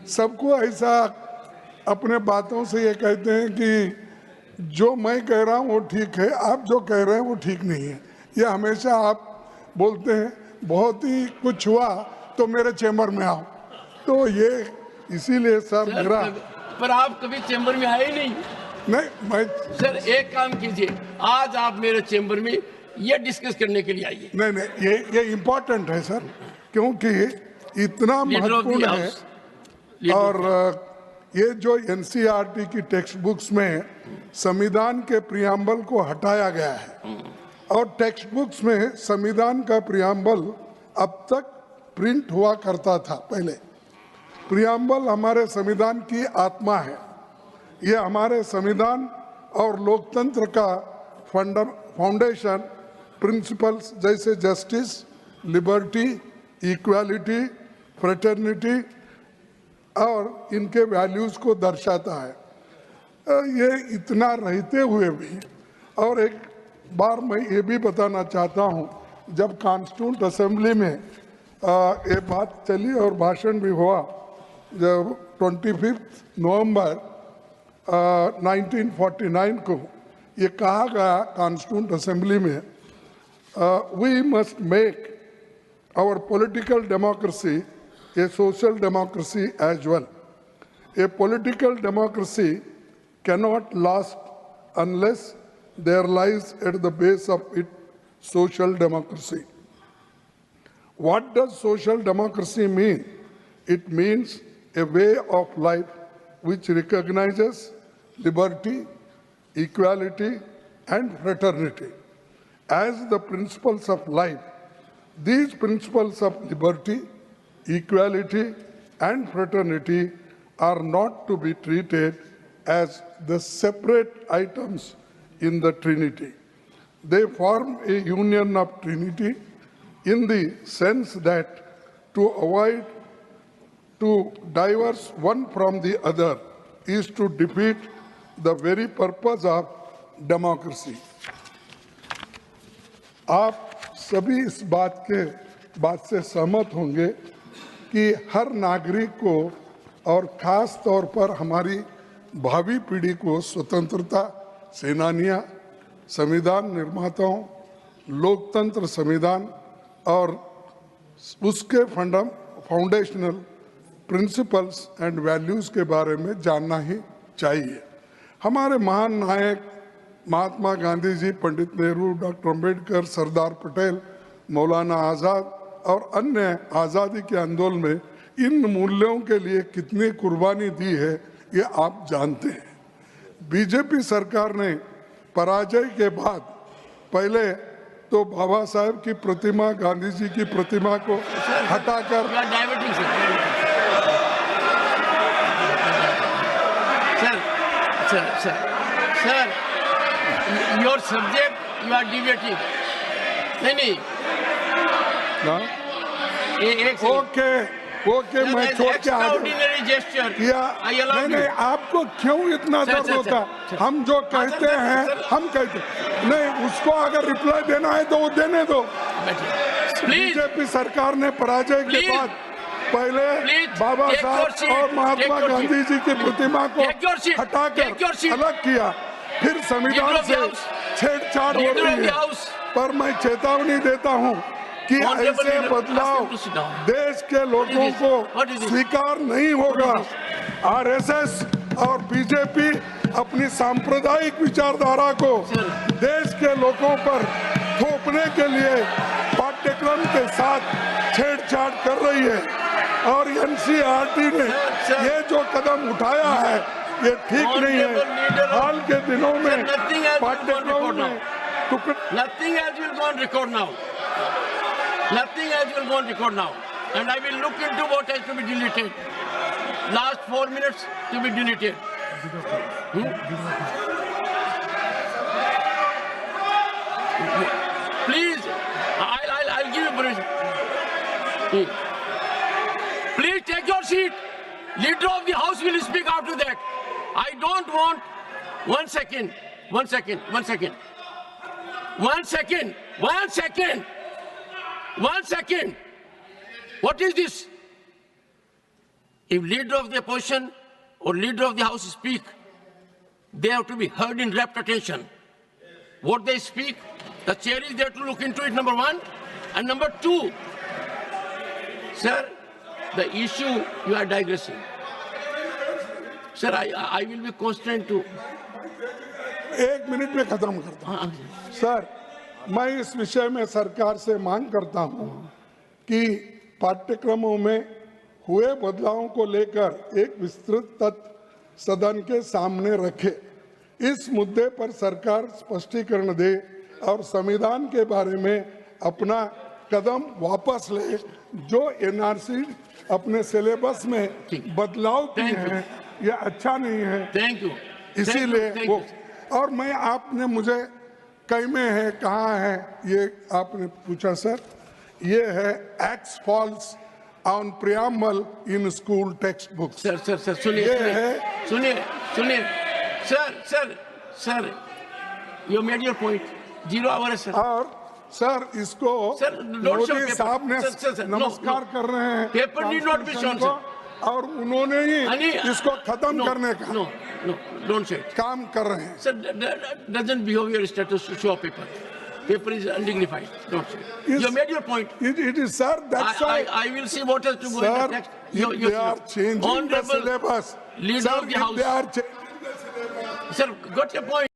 सबको ऐसा अपने बातों से ये कहते हैं कि जो मैं कह रहा हूँ वो ठीक है, आप जो कह रहे हैं वो ठीक नहीं है। ये हमेशा आप बोलते हैं बहुत ही कुछ हुआ तो मेरे चैम्बर में आओ, तो ये इसीलिए सर मेरा। पर आप कभी चैम्बर में आए नहीं। नहीं, मैं सर एक काम कीजिए, आज आप मेरे चैम्बर में ये डिस्कस करने के लिए आइए। नहीं, ये इम्पोर्टेंट है सर, क्योंकि इतना महत्वपूर्ण है। और ये जो एनसीईआरटी की टेक्स्ट बुक्स में संविधान के प्रियम्बल को हटाया गया है, और टेक्स्ट बुक्स में संविधान का प्रियम्बल अब तक प्रिंट हुआ करता था। पहले प्रियम्बल हमारे संविधान की आत्मा है, ये हमारे संविधान और लोकतंत्र का फाउंडेशन प्रिंसिपल्स जैसे जस्टिस, लिबर्टी, इक्वालिटी, फ्रेटर्निटी और इनके वैल्यूज़ को दर्शाता है। ये इतना रहते हुए भी, और एक बार मैं ये भी बताना चाहता हूँ, जब कॉन्स्टिट्यूंट असेंबली में ये बात चली और भाषण भी हुआ, जब 25 नवंबर 1949 को ये कहा गया कॉन्स्टिट्यूंट असेंबली में, we must make our political democracy a social democracy as well. A political democracy cannot last unless there lies at the base of it social democracy. What does social democracy mean? It means a way of life which recognizes liberty, equality, and fraternity as the principles of life. These principles of liberty, equality, and fraternity are not to be treated as the separate items in the Trinity. They form a union of Trinity in the sense that to diverse one from the other is to defeat the very purpose of democracy. आप सभी इस बात से सहमत होंगे कि हर नागरिक को और ख़ास तौर पर हमारी भावी पीढ़ी को स्वतंत्रता सेनानियां, संविधान निर्माताओं, लोकतंत्र संविधान और उसके फाउंडेशनल प्रिंसिपल्स एंड वैल्यूज़ के बारे में जानना ही चाहिए। हमारे महान नायक महात्मा गांधी जी, पंडित नेहरू, डॉक्टर अम्बेडकर, सरदार पटेल, मौलाना आज़ाद और अन्य आज़ादी के आंदोलन में इन मूल्यों के लिए कितनी कुर्बानी दी है, ये आप जानते हैं। बीजेपी सरकार ने पराजय के बाद पहले तो बाबा साहेब की प्रतिमा, गांधी जी की प्रतिमा को हटाकर sir your subject you are debating. नहीं ओके मैं छोड़ के आ गया। नहीं, आपको क्यों इतना दर्द होता? हम जो कहते हैं हम कहते नहीं, उसको अगर रिप्लाई देना है तो वो देने दो। बीजेपी सरकार ने पराजय के बाद पहले बाबा साहब और महात्मा गांधी जी की प्रतिमा को हटाकर अलग किया, फिर संविधान से छेड़छाड़ हो रही है। पर मैं चेतावनी देता हूं कि ऐसे बदलाव देश के लोगों को स्वीकार नहीं होगा। आरएसएस और बीजेपी अपनी सांप्रदायिक विचारधारा को देश के लोगों पर थोपने के लिए पाठ्यक्रम के साथ छेड़छाड़ कर रही है, और एनसीईआरटी ने ये जो कदम उठाया है ये ठीक नहीं है। हाल के दिनों में पाठ्यक्रम में nothing else will go on record now. Nothing else will go on record now, and I will look into what has to be deleted. Last 4 minutes to be deleted. Please, I'll give you permission. Please take your seat. Leader of the House will speak after that. I don't want. 1 second. 1 second. 1 second. 1 second. 1 second. 1 second. What is this? If leader of the opposition or leader of the house speak, they have to be heard in rapt attention. What they speak, the chair is there to look into it, number one. And number two, sir, the issue you are digressing. Sir, I will be constrained to. 1 minute में खत्म करता हूं। Sir, मैं इस विषय में सरकार से मांग करता हूं कि पाठ्यक्रमों में हुए बदलावों को लेकर एक विस्तृत तथ्य सदन के सामने रखे। इस मुद्दे पर सरकार स्पष्टीकरण दे और संविधान के बारे में अपना कदम वापस ले। जो एनआरसी अपने सिलेबस में बदलाव किए हैं, ये अच्छा नहीं है। Thank you. इसीलिए वो, और मैं, आपने मुझे कई में है, कहाँ है, ये आपने पूछा सर, ये है axe falls on preamble in school textbook. Sir सुनिए sir, you made your point. 0 hour है सर। और सर, इसको मोदी साहब ने नमस्कार कर रहे हैं, paper need not be shown sir, और उन्होंने ही इसको खत्म करने का डोंट से काम कर रहे हैं। Sir, doesn't behave your status to show a paper. Paper is undignified. Don't say. You made your point. It is, sir. That's why I will see what has to go in the text. If they are changing the syllabus, leader of the house. They are changing the syllabus. Sir, got your point.